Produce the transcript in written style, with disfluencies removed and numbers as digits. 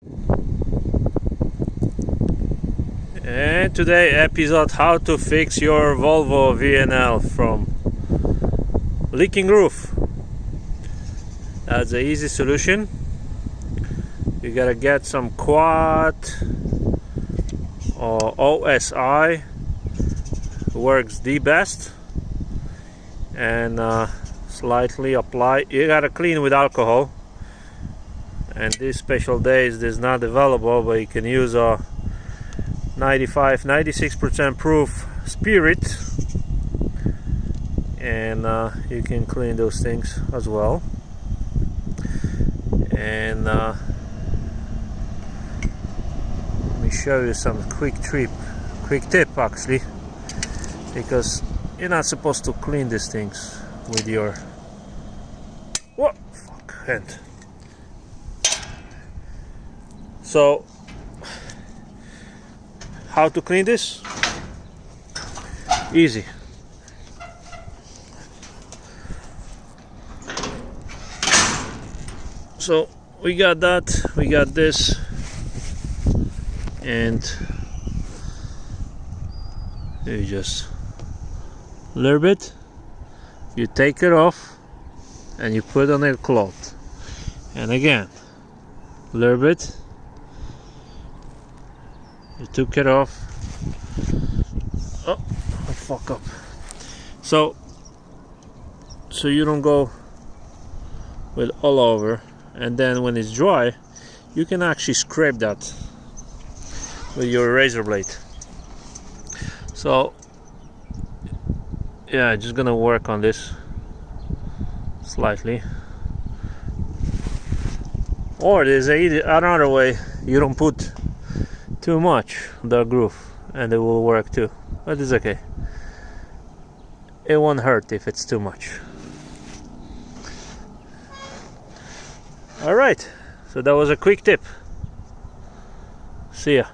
And today episode how to fix your Volvo VNL from leaking roof. That's an easy solution. You gotta get some quad or OSI, works the best, and slightly apply. You gotta clean with alcohol, and these special days this is not available, but you can use a 96% proof spirit, and you can clean those things as well. And let me show you some quick tip actually, because you're not supposed to clean these things with your hand. So how to clean this? Easy. So we got that, we got this, and you just a little bit, you take it off and you put on a cloth, and again a little bit, you took it off. Oh, I fuck up. So you don't go with all over, and then when it's dry you can actually scrape that with your razor blade. So yeah, just gonna work on this slightly. Or there's another way, you don't put too much the groove and it will work too, but it's okay. It won't hurt if it's too much. Alright, so that was a quick tip. See ya.